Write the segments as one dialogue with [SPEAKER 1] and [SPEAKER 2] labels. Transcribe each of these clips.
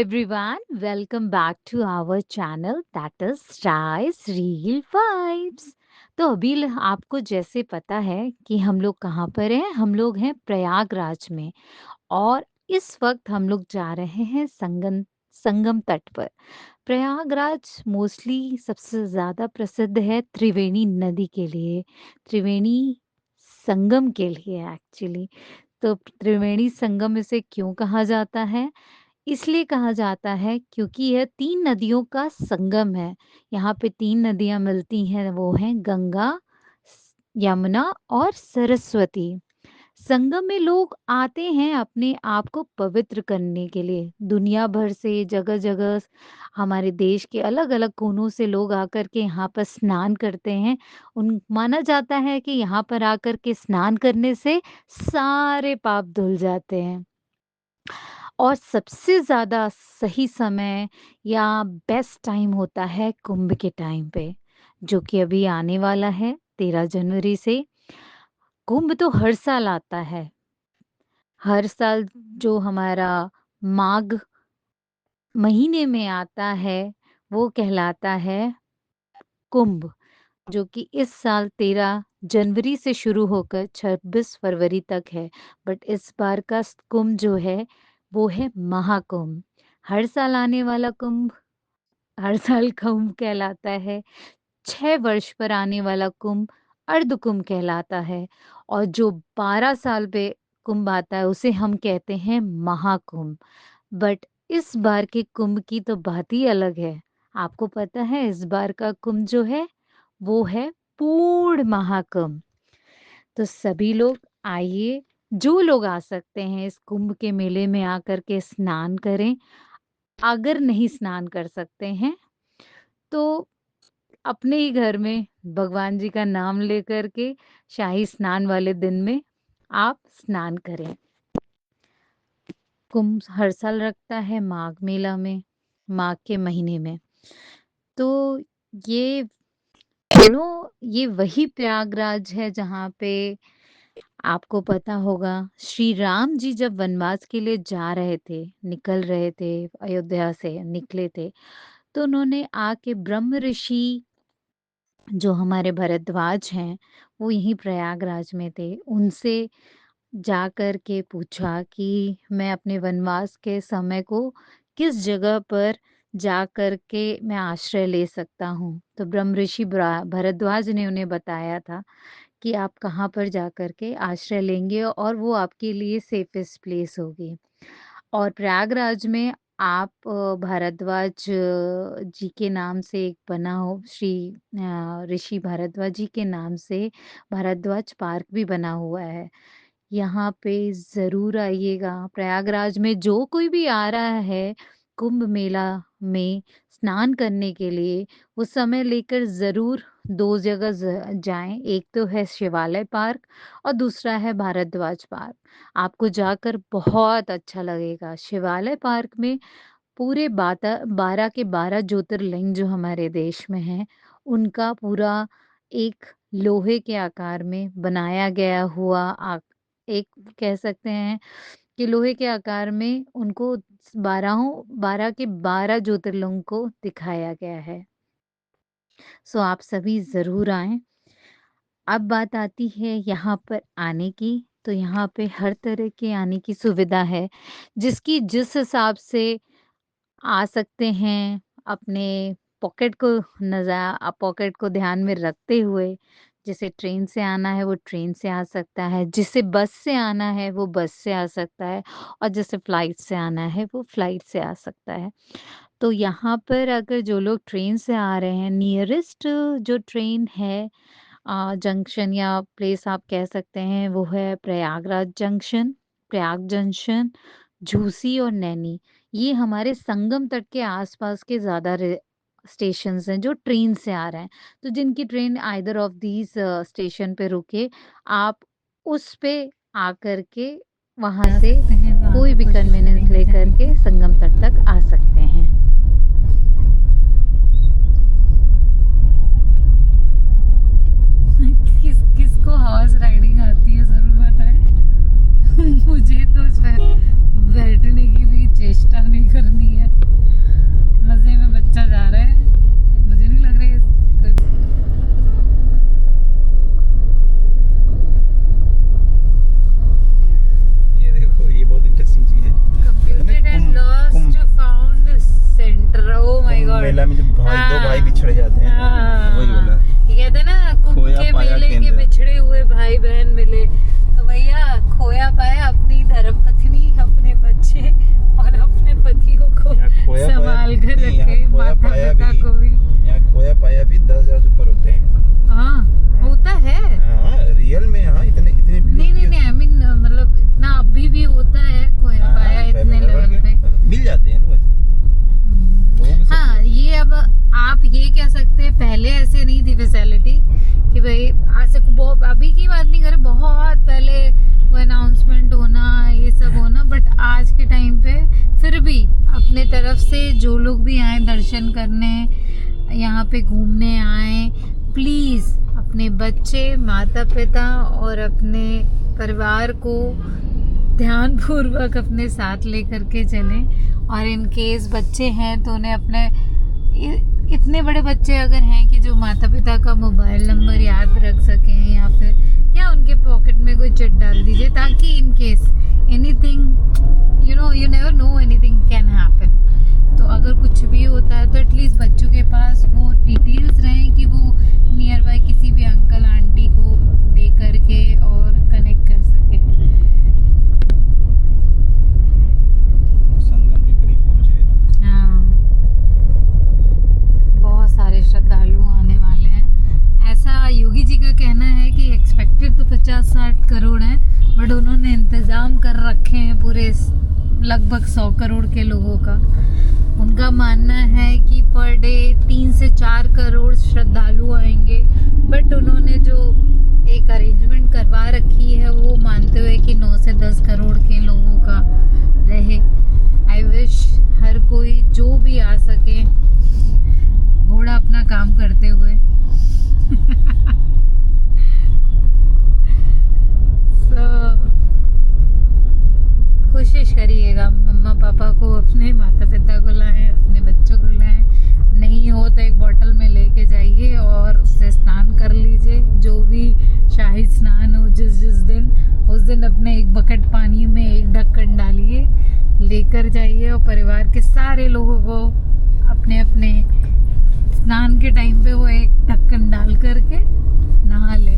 [SPEAKER 1] everyone, welcome back to our channel that is Rise Real Vibes। तो अभी आपको जैसे पता है कि हम लोग कहाँ पर हैं, हम लोग हैं प्रयागराज में और इस वक्त हम लोग जा रहे हैं संगम संगम तट पर। प्रयागराज मोस्टली सबसे ज़्यादा प्रसिद्ध है त्रिवेणी नदी के लिए, त्रिवेणी संगम के लिए एक्चुअली। तो त्रिवेणी संगम इसे क्यों कहा जाता है? इसलिए कहा जाता है क्योंकि यह 3 नदियों का संगम है। यहाँ पे 3 नदियाँ मिलती हैं, वो हैं गंगा, यमुना और सरस्वती। संगम में लोग आते हैं अपने आप को पवित्र करने के लिए। दुनिया भर से जगह-जगह हमारे देश के अलग-अलग कोनों से लोग आकर के यहाँ पर स्नान करते हैं। उन माना जाता है कि यहाँ पर आकर के स्नान करने से सारे पाप धुल जाते हैं। और सबसे ज़्यादा सही समय या बेस्ट टाइम होता है कुंभ के टाइम पे, जो कि अभी आने वाला है 13 जनवरी से। कुंभ तो हर साल आता है। हर साल जो हमारा माघ महीने में आता है, वो कहलाता है कुंभ, जो कि इस साल 13 जनवरी से शुरू होकर 26 फरवरी तक है। बट इस बार का कुंभ जो है, वो है महाकुंभ। हर साल आने वाला कुंभ, हर साल कुंभ कहलाता है। 6 वर्ष पर आने वाला कुंभ अर्ध कुंभ कहलाता है और जो 12 साल पे कुंभ आता है उसे हम कहते हैं महाकुंभ। बट इस बार के कुंभ की तो बात ही अलग है। आपको पता है इस बार का कुंभ जो है वो है पूर्ण महाकुंभ। तो सभी लोग आइए, जो लोग आ सकते हैं इस कुंभ के मेले में आकर के स्नान करें। अगर नहीं स्नान कर सकते हैं तो अपने ही घर में भगवान जी का नाम लेकर के शाही स्नान वाले दिन में आप स्नान करें। कुंभ हर साल रखता है माघ मेला में, माघ के महीने में। तो ये ये वही प्रयागराज है जहाँ पे आपको पता होगा श्री राम जी जब वनवास के लिए जा रहे थे, निकल रहे थे, अयोध्या से निकले थे, तो उन्होंने आके ब्रह्म ऋषि जो हमारे भरद्वाज हैं, वो यहीं प्रयागराज में थे। उनसे जा कर के पूछा कि मैं अपने वनवास के समय को किस जगह पर जा कर के मैं आश्रय ले सकता हूँ। तो ब्रह्म ऋषि भरद्वाज ने उन्हें बताया था कि आप कहाँ पर जा कर के आश्रय लेंगे और वो आपके लिए सेफेस्ट प्लेस होगी। और प्रयागराज में आप भारद्वाज जी के नाम से एक बना हो ऋषि भारद्वाज जी के नाम से भारद्वाज पार्क भी बना हुआ है। यहाँ पे ज़रूर आइएगा। प्रयागराज में जो कोई भी आ रहा है कुंभ मेला में स्नान करने के लिए, वो समय लेकर ज़रूर 2 जगह जाएँ। एक तो है शिवालय पार्क और दूसरा है भारद्वाज पार्क। आपको जाकर बहुत अच्छा लगेगा। शिवालय पार्क में पूरे 12 के 12 ज्योतिर्लिंग जो हमारे देश में हैं, उनका पूरा एक लोहे के आकार में बनाया गया हुआ एक कह सकते हैं कि लोहे के आकार में उनको 12 के 12 ज्योतिर्लिंग को दिखाया गया है। सो आप सभी ज़रूर आएँ। अब बात आती है यहाँ पर आने की, तो यहाँ पे हर तरह के आने की सुविधा है, जिसकी जिस हिसाब से आ सकते हैं अपने पॉकेट को ध्यान में रखते हुए। जिसे ट्रेन से आना है वो ट्रेन से आ सकता है, जिसे बस से आना है वो बस से आ सकता है और जिसे फ्लाइट से आना है वो फ्लाइट से आ सकता है। तो यहाँ पर अगर जो लोग ट्रेन से आ रहे हैं, नियरेस्ट जो ट्रेन है जंक्शन या प्लेस आप कह सकते हैं, वो है प्रयागराज जंक्शन, प्रयाग जंक्शन, झूसी और नैनी। ये हमारे संगम तट के आसपास के ज़्यादा स्टेशंस हैं जो ट्रेन से आ रहे हैं। तो जिनकी train either of these station पे रुके, आप उस पे आकर के वहाँ
[SPEAKER 2] जा
[SPEAKER 1] से
[SPEAKER 2] सकते हैं वहाँ
[SPEAKER 1] कोई
[SPEAKER 2] पे
[SPEAKER 1] भी
[SPEAKER 2] कोशिश
[SPEAKER 1] कन्वीनियंस
[SPEAKER 2] करेंगे
[SPEAKER 1] लेकर
[SPEAKER 2] जाने
[SPEAKER 1] के
[SPEAKER 2] की।
[SPEAKER 1] संगम तट तक आ सकते हैं।
[SPEAKER 2] किसको हॉर्स राइडिंग आती है ज़रूर बताएं। मुझे तो उसमें बैठने की भी चेष्टा नहीं करनी है। अपने तरफ से जो लोग भी आए दर्शन करने, यहाँ पे घूमने आए, प्लीज़ अपने बच्चे, माता पिता और अपने परिवार को ध्यानपूर्वक अपने साथ लेकर के चलें। और इन केस बच्चे हैं तो उन्हें अपने, इतने बड़े बच्चे अगर हैं कि जो माता पिता का मोबाइल नंबर याद रख सकें, या उनके पॉकेट में कोई चिट डाल दीजिए, ताकि in case anything, you never know, anything can happen. तो अगर कुछ भी होता है तो एटलीस्ट बच्चों के पास वो डिटेल्स रहें कि वो नियर बाय किसी भी अंकल आंटी को दे करके और कनेक्ट कर सके।
[SPEAKER 3] संगम के करीब पहुंचे।
[SPEAKER 2] हाँ, बहुत सारे श्रद्धालु आने वाले हैं। ऐसा योगी जी का कहना है कि एक्सपेक्टेड तो 50-60 करोड़ है, बट उन्होंने इंतज़ाम कर रखे हैं पूरे लगभग 100 करोड़ के लोगों का। उनका मानना है कि पर डे 3 से 4 करोड़ श्रद्धालु आएंगे, बट उन्होंने जो एक अरेंजमेंट करवा रखी है वो मानते हुए कि 9 से 10 करोड़ के लोगों का रहे। आई विश हर कोई जो भी आ सके, घोड़ा अपना काम करते हुए। कोशिश करिएगा मम्मा पापा को, अपने माता पिता को लाएं, अपने बच्चों को लाएं। नहीं हो तो एक बोतल में लेके जाइए और उससे स्नान कर लीजिए। जो भी शाही स्नान हो जिस दिन, उस दिन अपने एक बकेट पानी में एक ढक्कन डालिए, लेकर जाइए और परिवार के सारे लोगों को अपने अपने स्नान के टाइम पे वो एक ढक्कन डाल करके नहा ले।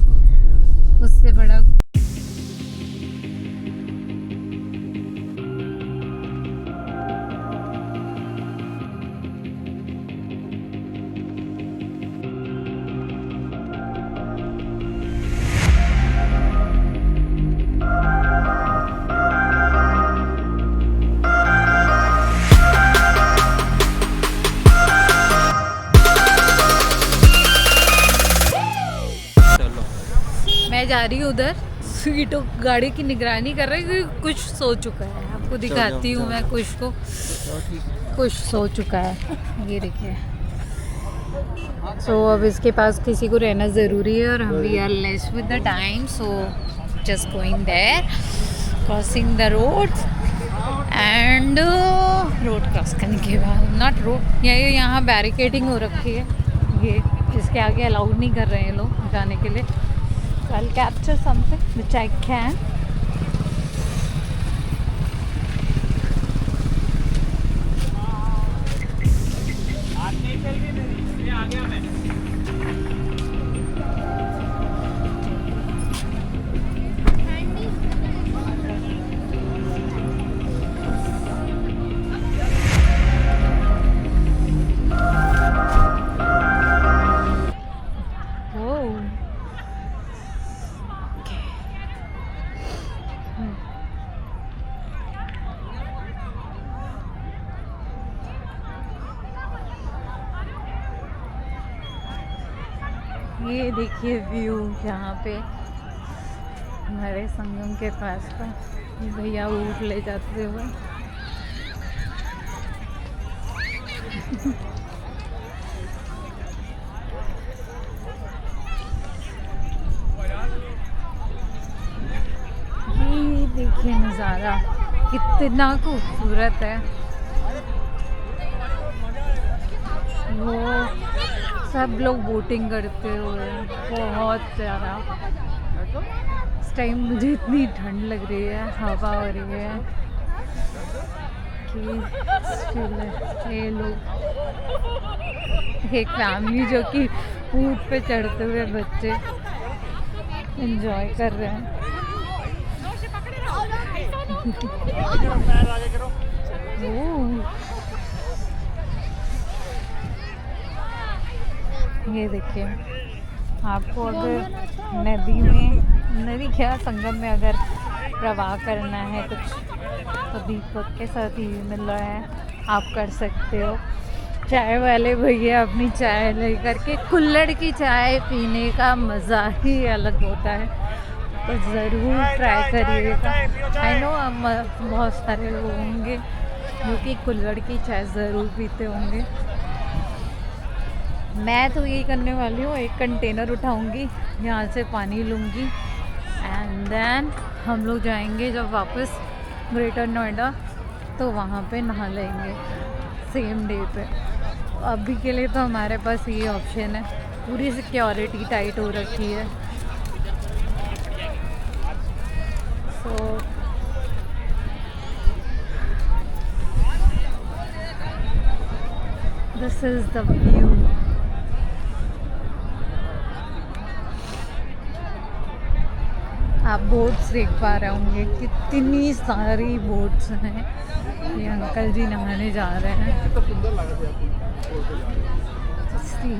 [SPEAKER 2] उससे बड़ा मैं जा रही हूँ उधर, सीटों गाड़ी की निगरानी कर रही है क्योंकि कुछ सो चुका है। आपको दिखाती हूँ मैं कुछ सो चुका है, ये देखिए। सो अब इसके पास किसी को रहना ज़रूरी है और हम we are less with the time, so just going there, crossing the road and road cross करने के बाद, नॉट रोड, ये यहाँ बैरिकेडिंग हो रखी है, ये इसके आगे अलाउड नहीं कर रहे हैं लोग जाने के लिए। I'll capture something which I can. ये देखिए व्यू यहाँ पे हमारे संगम के पास का, भैया ऊँट ले जाते हुए। ये देखिए नज़ारा कितना खूबसूरत है। वो सब लोग बोटिंग करते हुए, बहुत ज़्यादा। इस टाइम मुझे इतनी ठंड लग रही है, हवा हो रही है कि स्टिल ये लोग, एक फैमिली जो कि ऊँट पे चढ़ते हुए बच्चे एंजॉय कर रहे हैं। ये देखिए, आपको अगर नदी क्या संगम में अगर प्रवाह करना है कुछ, तो दीपक के साथ ही मिल रहा है, आप कर सकते हो। चाय वाले भैया अपनी चाय लेकर के, कुल्हड़ की चाय पीने का मज़ा ही अलग होता है, तो ज़रूर ट्राई करिएगा। आई नो बहुत सारे लोग होंगे जो कि कुल्हड़ की चाय ज़रूर पीते होंगे। मैं तो यही करने वाली हूँ, एक कंटेनर उठाऊँगी, यहाँ से पानी लूँगी एंड देन हम लोग जाएंगे जब वापस ग्रेटर नोएडा तो वहाँ पे नहा लेंगे सेम डे पे। अभी के लिए तो हमारे पास ये ऑप्शन है, पूरी सिक्योरिटी टाइट हो रखी है। So this is the view. आप बोट्स देख पा रहे होंगे, कितनी सारी बोट्स हैं। ये अंकल जी नहाने जा रहे हैं। See.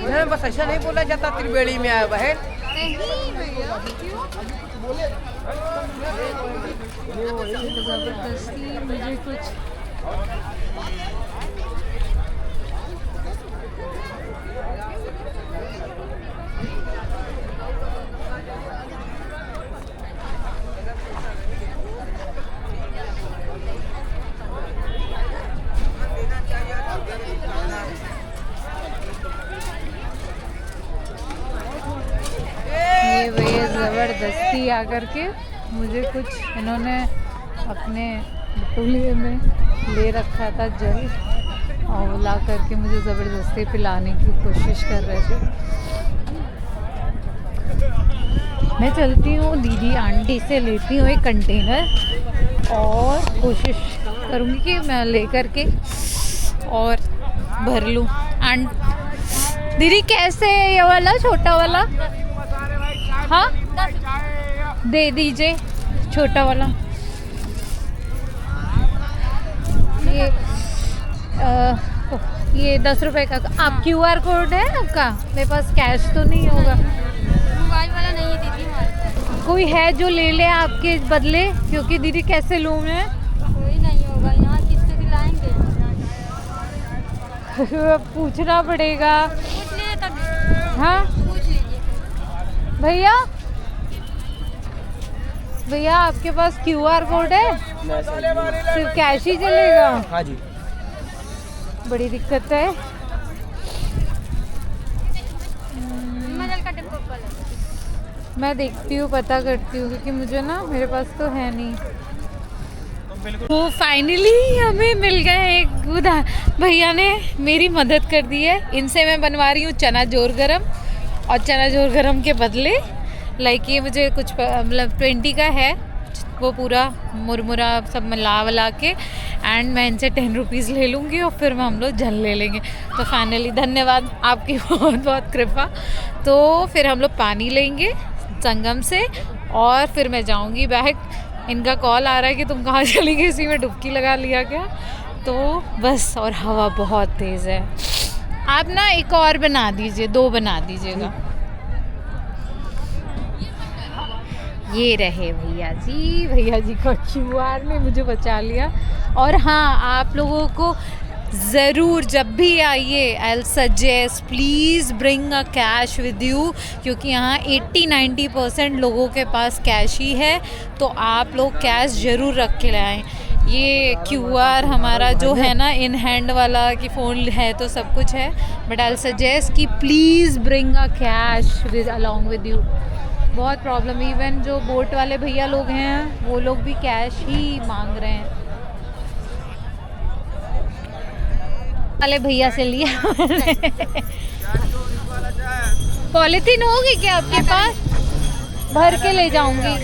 [SPEAKER 4] नहीं, बस ऐसा नहीं बोला जाता त्रिवेणी में आया बहन।
[SPEAKER 2] जबरदस्ती मुझे कुछ ये भैया ज़बरदस्ती आकर के मुझे कुछ इन्होंने अपने बटुलिए में ले रखा था जल, और वो ला करके मुझे ज़बरदस्ती पिलाने की कोशिश कर रहे थे। मैं चलती हूँ दीदी आंटी से लेती हूँ एक कंटेनर और कोशिश करूँगी कि मैं ले करके और भर लूँ। दीदी कैसे है ये वाला छोटा वाला? हाँ दे दीजिए छोटा वाला। ये 10 रुपए का। आप QR कोड है आपका? मेरे पास कैश तो नहीं होगा।
[SPEAKER 5] मोबाइल वाला नहीं है दीदी हमारे पास।
[SPEAKER 2] कोई है जो ले ले आपके बदले? क्योंकि दीदी कैसे लूँ मैं?
[SPEAKER 5] कोई नहीं होगा यहाँ, किससे दिलाएंगे?
[SPEAKER 2] पूछना पड़ेगा।
[SPEAKER 5] पूछ लीजिए तब।
[SPEAKER 2] हाँ
[SPEAKER 5] पूछ लीजिए।
[SPEAKER 2] भैया भैया आपके पास QR कोड है? सिर्फ कैश ही चलेगा?
[SPEAKER 4] हाँ जी।
[SPEAKER 2] बड़ी दिक्कत है।
[SPEAKER 5] मजल का डिब्बा वाला।
[SPEAKER 2] मैं देखती हूँ, पता करती हूँ, क्योंकि मुझे ना मेरे पास तो है नहीं। तो फाइनली हमें मिल गए एक भैया ने मेरी मदद कर दी है। इनसे मैं बनवा रही हूँ चना जोर गरम, और चना जोर गरम के बदले लाइक ये मुझे कुछ मतलब 20 का है वो पूरा मुरमुरा सब मिला वला के, एंड मैं इनसे 10 रुपीज़ ले लूँगी और फिर हम लोग जल ले लेंगे। तो फाइनली धन्यवाद आपकी बहुत बहुत कृपा। तो फिर हम लोग पानी लेंगे संगम से और फिर मैं जाऊँगी बैग। इनका कॉल आ रहा है कि तुम कहाँ चली गई, इसी में डुबकी लगा लिया क्या? तो बस, और हवा बहुत तेज़ है। आप ना एक और बना दीजिए, 2 बना दीजिएगा। ये रहे भैया जी का QR ने मुझे बचा लिया। और हाँ, आप लोगों को ज़रूर जब भी आइए I suggest please bring a cash with you, क्योंकि यहाँ 80-90% लोगों के पास कैश ही है। तो आप लोग कैश ज़रूर रख के लाएँ। ये QR हमारा जो है ना इन हैंड वाला कि फ़ोन है तो सब कुछ है, बट आई सजेस्ट कि please bring a cash with along with you. बहुत प्रॉब्लम, इवन जो बोट वाले भैया लोग हैं वो लोग भी कैश ही मांग रहे हैं। वाले भैया से लिया पॉलिथीन होगी क्या आपके पास? भर के ले जाऊंगी।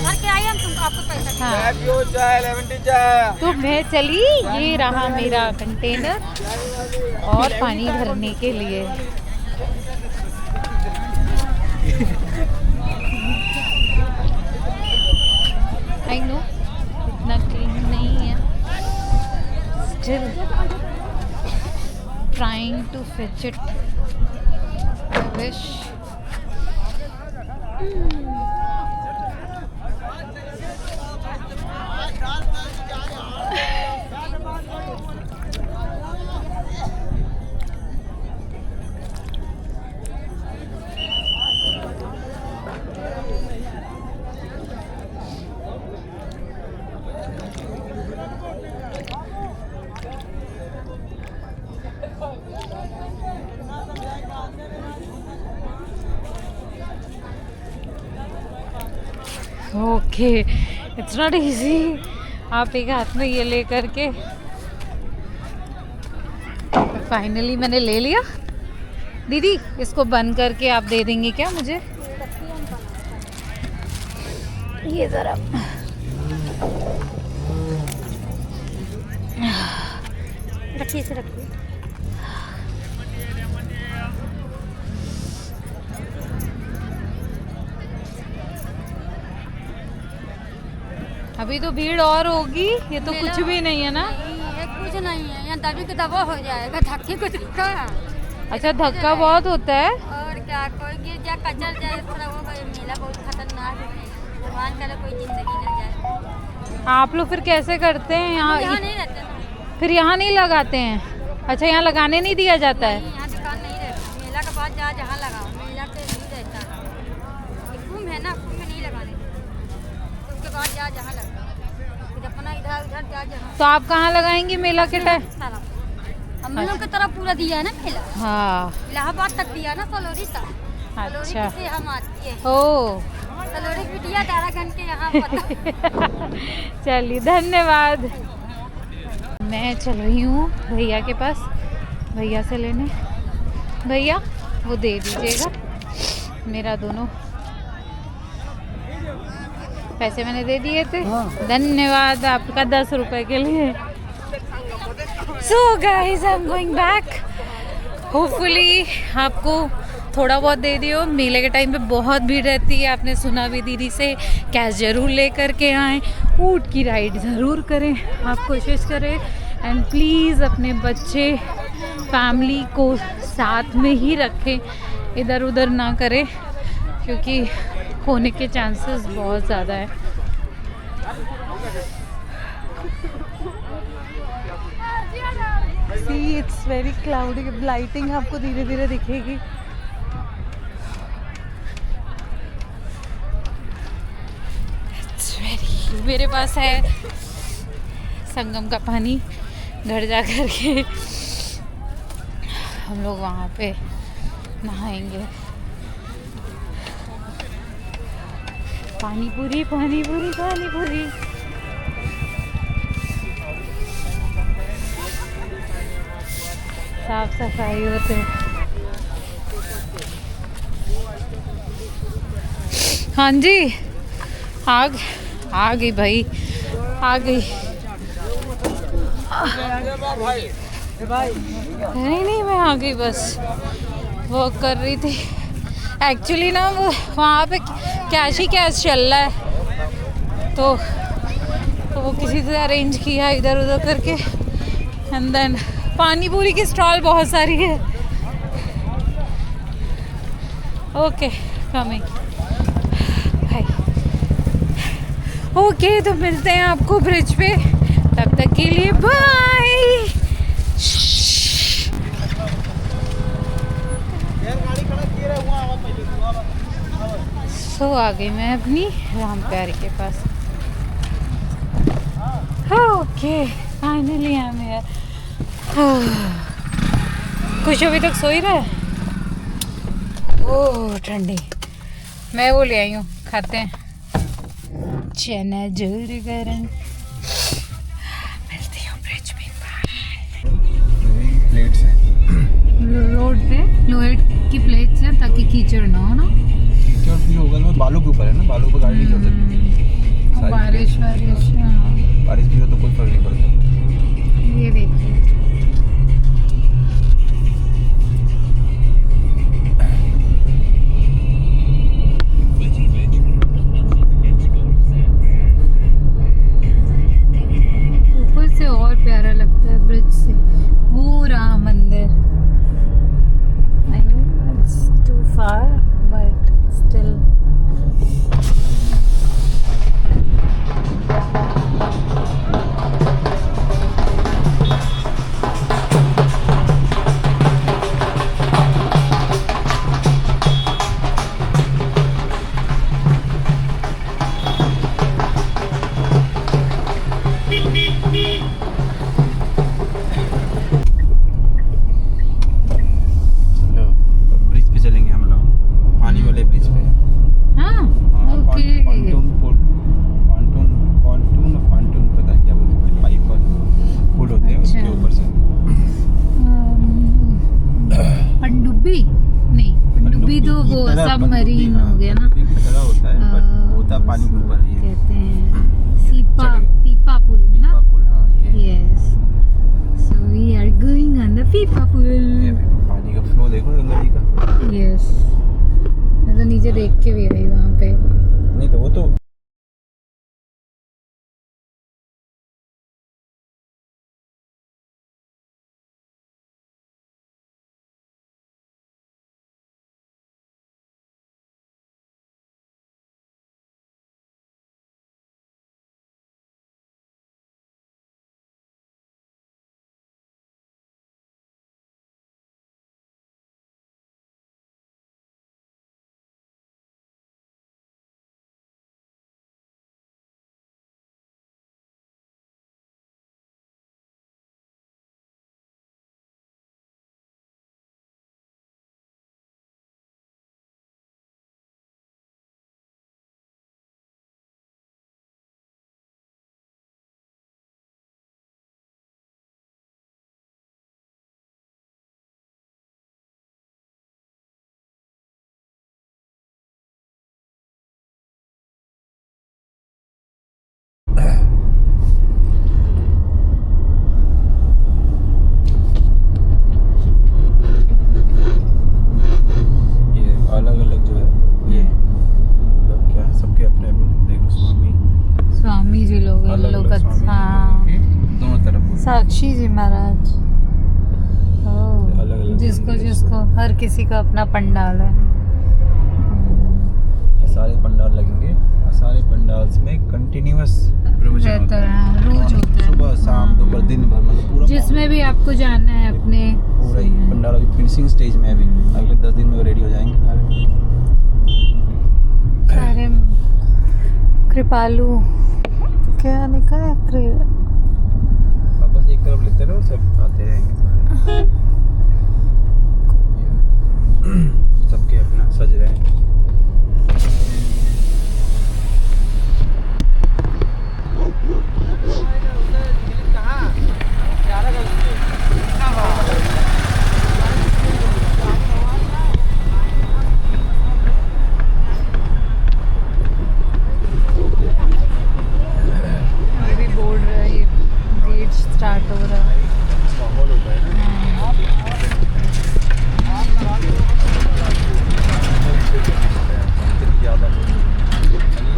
[SPEAKER 5] भर के आइए आपको पैसा
[SPEAKER 2] हाँ तो मैं चली, ये रहा मेरा कंटेनर और पानी भरने के लिए। आई नो इतना क्लीन नहीं है, still trying to fix it. Wish okay, it's not easy. आप एक हाथ में ये ले करके, फाइनली मैंने ले लिया। दीदी इसको बंद करके आप दे देंगे क्या मुझे? ये ज़रा
[SPEAKER 5] रखिए, इसे रखिए।
[SPEAKER 2] अभी तो भीड़ और होगी, ये तो कुछ भी नहीं है ना।
[SPEAKER 5] ये कुछ नहीं है, यहाँ दबी के दबा हो जाएगा, धक्के को धक्का।
[SPEAKER 2] अच्छा धक्का बहुत होता है।
[SPEAKER 5] और क्या, कोई गिर जाए, कचल जाए, थोड़ा वो मेला बहुत खतरनाक है। भगवान करे कोई जिंदगी ना जाए।
[SPEAKER 2] आप लोग फिर कैसे करते हैं
[SPEAKER 5] यहाँ
[SPEAKER 2] यहाँ?
[SPEAKER 5] नहीं रहते ना।
[SPEAKER 2] फिर यहाँ नहीं लगाते हैं? अच्छा यहाँ लगाने नहीं दिया जाता है?
[SPEAKER 5] नहीं, यहाँ दुकान नहीं रहती। मेला के बाद जहाँ लगाओ, मेला के नहीं रहता। ये कुंभ है ना, कुंभ में नहीं लगाने देते। उसके बाद जहाँ लगाओ, फिर अपना इधर उधर जहाँ।
[SPEAKER 2] तो आप कहाँ लगाएंगी मेला के टाइम?
[SPEAKER 5] सारा हम लोग की तरफ पूरा दिया है ना मेला।
[SPEAKER 2] हाँ
[SPEAKER 5] इलाहाबाद तक दिया ना, सलोरी तक। सलोरी
[SPEAKER 2] अच्छा।
[SPEAKER 5] से हम आती है,
[SPEAKER 2] ओ
[SPEAKER 5] सलोरी भी दिया 12 घंटे यहाँ पता।
[SPEAKER 2] चलिए धन्यवाद। मैं चल रही हूँ भैया के पास, भैया से लेने। भैया वो दे दीजिएगा, मेरा दोनों पैसे मैंने दे दिए थे। धन्यवाद आपका 10 रुपए के लिए। So guys I am going back. Hopefully आपको थोड़ा बहुत दे दियो। मेले के टाइम पे बहुत भीड़ रहती है, आपने सुना भी दीदी से। कैश ज़रूर ले करके आएँ, ऊँट की राइड ज़रूर करें, आप कोशिश करें। एंड प्लीज़ अपने बच्चे फैमिली को साथ में ही रखें, इधर उधर ना करें, क्योंकि होने के चांसेस बहुत ज़्यादा है। See it's very cloudy, lighting आपको धीरे धीरे दिखेगी। मेरे पास है संगम का पानी, घर जा कर के हम लोग वहाँ पे नहाएंगे। पानी पूरी पानी पूरी पानी पूरी। साफ सफाई होते। हाँ जी, आ गई भाई, आ गई। नहीं मैं आ गई, बस वर्क कर रही थी एक्चुअली ना। वो वहाँ पे कैश ही कैश चल रहा है, तो वो किसी से अरेंज किया इधर उधर करके। एंड देन पानी पूरी की स्टॉल बहुत सारी है। ओके कमिंग भाई। ओके तो मिलते हैं आपको ब्रिज पे, तब तक के लिए बाय। सो आ गई मैं अपनी राम प्यारी के पास। Okay finally I am here. कुछ अभी तक सो ही रहा है। ओह ठंडी। मैं वो ले आई हूँ, खाते हैं चना जोर गरम। मिलती हूँ ब्रिज पे।
[SPEAKER 3] प्लेट्स हैं,
[SPEAKER 2] रोड पे लोहे की प्लेट्स हैं ताकि कीचड़ ना हो ना।
[SPEAKER 3] कीचड़ भी होगा तो बालों के ऊपर है ना, बालों पर गाड़ी नहीं चल सकती। सारी
[SPEAKER 2] बारिश वारिश, हाँ।
[SPEAKER 3] चीज़ें। बारिश भी हो तो कोई फर्क नहीं पड़ता।
[SPEAKER 2] ये देखिए, ऊपर से और प्यारा लगता है ब्रिज से। वो रहा मंदिर। I know it's too far but still.
[SPEAKER 3] चलो ब्रिज पे चलेंगे हम लोग, पानी वाले ब्रिज पे।
[SPEAKER 2] हाँ,
[SPEAKER 3] हाँ,
[SPEAKER 2] ओके।
[SPEAKER 3] पॉन्टून पुल, पॉन्टून पता है क्या बोलते हैं, पाइप और पुल होते हैं उसके
[SPEAKER 2] अच्छा।
[SPEAKER 3] ऊपर से।
[SPEAKER 2] पनडुब्बी नहीं, पनडुब्बी तो
[SPEAKER 3] की
[SPEAKER 2] वो
[SPEAKER 3] तरह
[SPEAKER 2] सबमरीन
[SPEAKER 3] पनडुब्बी,
[SPEAKER 2] हो गया ना।
[SPEAKER 3] पनडुब्बी की तरह होता है बट होता पानी के ऊपर ही है।
[SPEAKER 2] कहते हैं सीपा,
[SPEAKER 3] चलिए।
[SPEAKER 2] पीपा पुल
[SPEAKER 3] पीपा
[SPEAKER 2] ना।
[SPEAKER 3] पुल, हाँ ये
[SPEAKER 2] yes, so we are going on the पीपा
[SPEAKER 3] ये
[SPEAKER 2] पुल।
[SPEAKER 3] देखो, पानी का फ्लो देखो गंगा जी का।
[SPEAKER 2] यस, मैं तो नीचे देख के भी आई वहाँ पे।
[SPEAKER 3] नहीं तो वो तो ये अलग-अलग जो है ये मतलब क्या है, सबके अपने अपने देखो
[SPEAKER 2] स्वामी जी लोग इन
[SPEAKER 3] अलग
[SPEAKER 2] लोग
[SPEAKER 3] अलग
[SPEAKER 2] का।
[SPEAKER 3] स्वामी
[SPEAKER 2] हाँ,
[SPEAKER 3] जी लोगों के दोनों तरफ होते हैं।
[SPEAKER 2] साक्षी जी महाराज। ओह,
[SPEAKER 3] अलग-अलग
[SPEAKER 2] जिसको
[SPEAKER 3] मंदिर।
[SPEAKER 2] जिसको हर किसी का अपना पंडाल है।
[SPEAKER 3] ये सारे पंडाल लगेंगे और सारे पंडाल्स में कंटिन्यूअस प्रवचन
[SPEAKER 2] रहता
[SPEAKER 3] होता
[SPEAKER 2] है,
[SPEAKER 3] है।
[SPEAKER 2] रोज होता है।
[SPEAKER 3] सुबह शाम दोपहर दिन भर, मतलब पूरा
[SPEAKER 2] जिसमें भी आपको जाना है अपने।
[SPEAKER 3] पूरा ही पंडाल अभी फिनिशिंग स्टेज में है। अभी अगले 10 दिन में वो रेडी हो जाएंगे सारे।
[SPEAKER 2] सारे कृपालु, क्या लिखा है?
[SPEAKER 3] अब बस एक तरफ लेते रहो, सब आते रहेंगे सारे। सबके अपना सज रहे हैं।
[SPEAKER 2] ये भी बोल रहा है, ये गेट स्टार्ट हो रहा है।
[SPEAKER 3] माहौल होता है ना।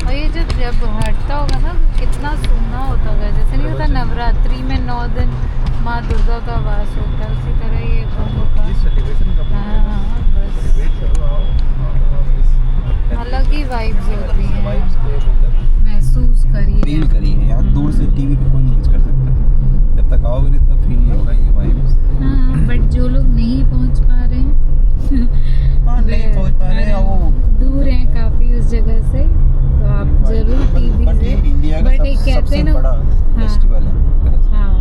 [SPEAKER 2] और ये जब हटता होगा ना तो कितना सूना होता होगा। जैसे नहीं होता नवरात्रि में 9 दिन माँ दुर्गा का वास होता है, उसी तरह ये कुंभ का।
[SPEAKER 3] सेलिब्रेशन का
[SPEAKER 2] हाँ, बस
[SPEAKER 3] सेलिब्रेट करो, आओ।
[SPEAKER 2] अलग ही वाइब्स होती हैं।
[SPEAKER 3] वाइब्स के मतलब
[SPEAKER 2] महसूस करिए।
[SPEAKER 3] फील करिए। यहाँ दूर से टीवी पे कोई नहीं कुछ कर सकता, जब तक आओगे नहीं तब फील नहीं होगा ये वाइब्स।
[SPEAKER 2] हाँ, बट जो लोग नहीं पहुंच पा रहे हैं
[SPEAKER 3] नहीं पहुंच पा रहे हैं, वो
[SPEAKER 2] दूर हैं काफी उस जगह से, तो आप जरूर टीवी
[SPEAKER 3] बट ये
[SPEAKER 2] से।
[SPEAKER 3] इंडिया का
[SPEAKER 2] बट एक कहते
[SPEAKER 3] सबसे
[SPEAKER 2] हैं ना,
[SPEAKER 3] बड़ा फेस्टिवल है एक तरह से।
[SPEAKER 2] हाँ,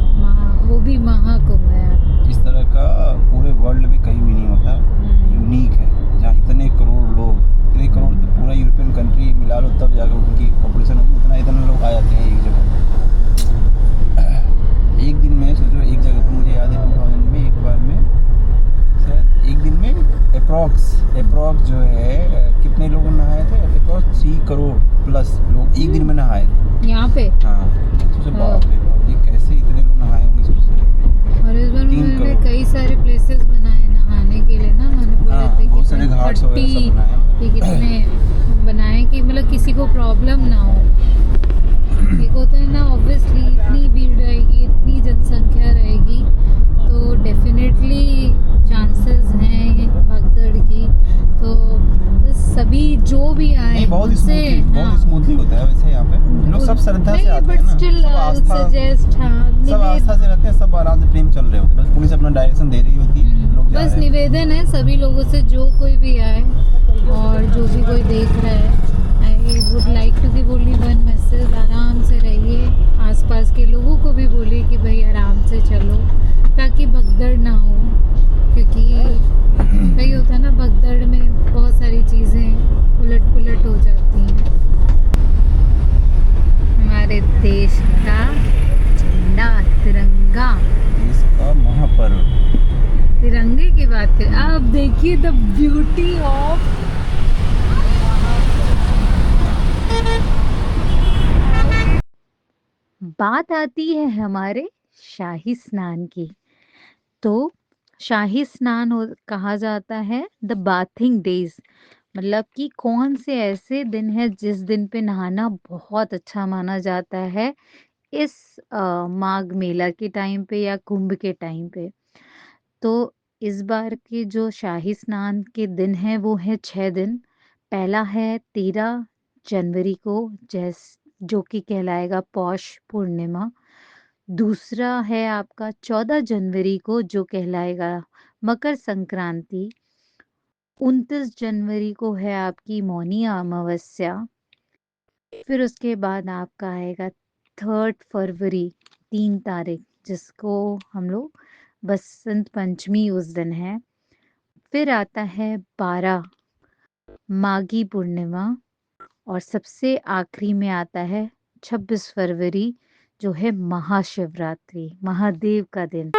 [SPEAKER 2] वो भी महाकुंभ है।
[SPEAKER 3] इस तरह का पूरे वर्ल्ड में कहीं भी नहीं होता, यूनिक है। जहाँ इतने करोड़ लोग, इतने करोड़ तो पूरा यूरोपियन कंट्री मिला लो तब जाकर उनकी पॉपुलेशन होगी, उतना इतने लोग आ जाते हैं एक जगह। एक दिन में सोचो, एक जगह तो मुझे याद है 2000 में एक बार में शायद एक दिन में अप्रॉक्स जो है कितने लोगों ने नहाए थे, अप्रॉक्स 3 करोड़ प्लस लोग एक दिन में नहाए थे।
[SPEAKER 2] यहाँ पे।
[SPEAKER 3] हाँ, सोचे बाप रे बाप, ये कैसे इतने लोग नहाए होंगे सोचते हैं।
[SPEAKER 2] और इस बार
[SPEAKER 3] 3
[SPEAKER 2] उन्होंने
[SPEAKER 3] करोड़।
[SPEAKER 2] कई सारे प्लेसेस बनाए नहाने के लिए ना, उन्होंने बोला
[SPEAKER 3] हाँ,
[SPEAKER 2] था
[SPEAKER 3] बहुत
[SPEAKER 2] कि
[SPEAKER 3] सारे घाट्स वगैरह सब
[SPEAKER 2] 30
[SPEAKER 3] बनाए हैं।
[SPEAKER 2] कि कितने बनाए कि मतलब किसी को प्रॉब्लम ना हो। एक होता है ना, ऑब्वियसली इतनी भीड़ रहेगी, इतनी जनसंख्या रहेगी, तो डेफिनेटली चांसेस हैं भगदड़ की। तो सभी जो भी आए
[SPEAKER 3] नहीं, बहुत स्मूथली होता है वैसे यहाँ पे। लोग सब श्रद्धा से आते हैं ना, सब आस्था से रहते हैं, सब आराम से प्रेम चल रहे होते हैं। बस पुलिस अपना डायरेक्शन दे रही होती है, लोग जा
[SPEAKER 2] बस
[SPEAKER 3] रहे हैं।
[SPEAKER 2] निवेदन है सभी लोगों से, जो कोई भी आए और जो भी कोई देख रहा है, I would like to give only one message, आराम से रहिए। आसपास के लोगों को भी बोलिए कि भाई आराम से चलो, ताकि भगदड़ ना हो, क्योंकि कई होता है ना, भगदड़ में बहुत सारी चीज़ें उलट पुलट हो जाती हैं। हमारे देश का झंडा तिरंगा,
[SPEAKER 3] देश का महापर्व।
[SPEAKER 2] तिरंगे की बात करें, आप देखिए द ब्यूटी ऑफ
[SPEAKER 1] बात आती है हमारे शाही स्नान की। तो शाही स्नान कहा जाता है द बाथिंग डेज, मतलब कि कौन से ऐसे दिन है जिस दिन पे नहाना बहुत अच्छा माना जाता है इस माघ मेला के टाइम पे या कुंभ के टाइम पे। तो इस बार के जो शाही स्नान के दिन हैं वो है 6 दिन। पहला है 13 जनवरी को, जो कि कहलाएगा पौष पूर्णिमा। दूसरा है आपका 14 जनवरी को, जो कहलाएगा मकर संक्रांति। 29 जनवरी को है आपकी मौनी अमावस्या। फिर उसके बाद आपका आएगा 3 फरवरी, 3 तारीख, जिसको हम लोग बसंत पंचमी उस दिन है। फिर आता है 12 माघी पूर्णिमा, और सबसे आखिरी में आता है 26 फरवरी, जो है महाशिवरात्रि, महादेव का दिन।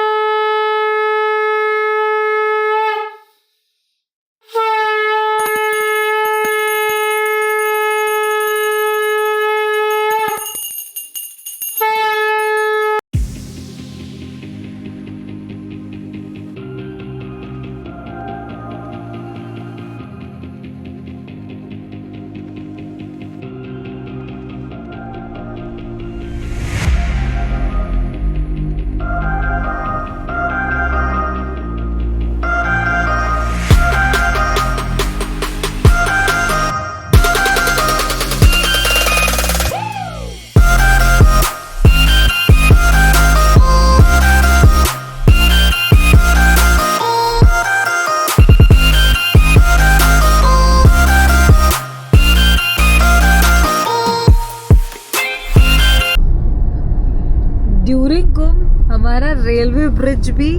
[SPEAKER 2] ड्यूरिंग कुंभ हमारा रेलवे ब्रिज भी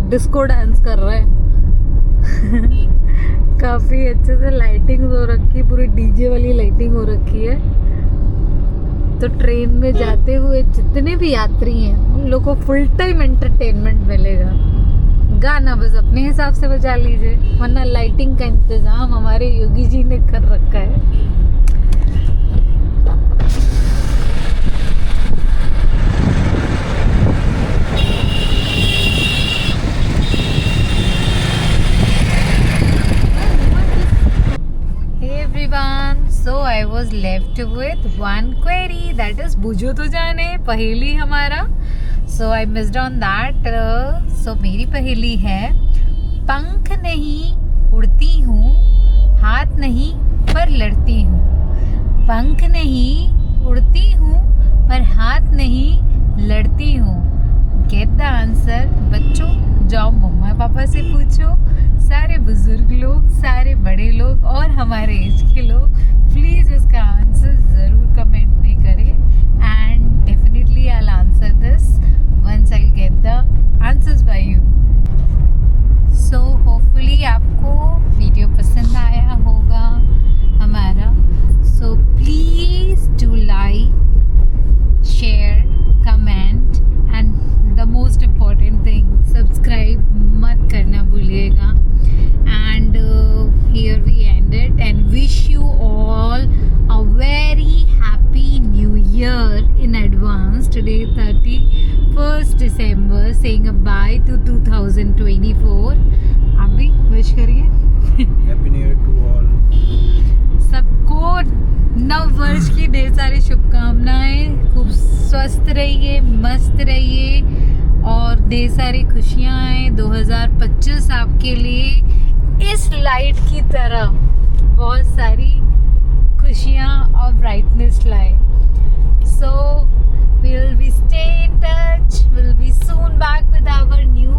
[SPEAKER 2] डिस्को डांस कर रहा है। काफी अच्छे से लाइटिंग हो रखी, पूरी डीजे वाली लाइटिंग हो रखी है। तो ट्रेन में जाते हुए जितने भी यात्री हैं उन लोग को फुल टाइम एंटरटेनमेंट मिलेगा। गाना बस अपने हिसाब से बजा लीजिए, वरना लाइटिंग का इंतजाम हमारे योगी जी ने कर रखा है। So I was left with one query, that is बुझो तो जाने, पहेली हमारा। So I missed on that. So मेरी पहेली है, पंख नहीं उड़ती हूँ, हाथ नहीं पर लड़ती हूँ। पंख नहीं उड़ती हूँ पर हाथ नहीं लड़ती हूँ। Get the answer. बच्चों जाओ मम्मा पापा से पूछो, सारे बुजुर्ग लोग, सारे बड़े लोग और हमारे एज के लोग प्लीज़ इसका आंसर ज़रूर कमेंट में करें, and definitely I will answer this once I get the answers by you. So hopefully आपको वीडियो पसंद आया होगा हमारा। So please do like, share, comment, and the most important thing, subscribe मत करना भूलिएगा। And here we end it, and wish you all a very today 31st December, saying a bye to 2024. आप भी wish करिए
[SPEAKER 3] happy new year to all.
[SPEAKER 2] सबको नव वर्ष की ढेर सारी शुभकामनाएं। खूब स्वस्थ रहिए, मस्त रहिए और ढेर सारी खुशियां आए। 2025 आपके लिए इस लाइट की तरह बहुत सारी खुशियां और ब्राइटनेस लाए। So we'll be stay in touch. We'll be soon back with our new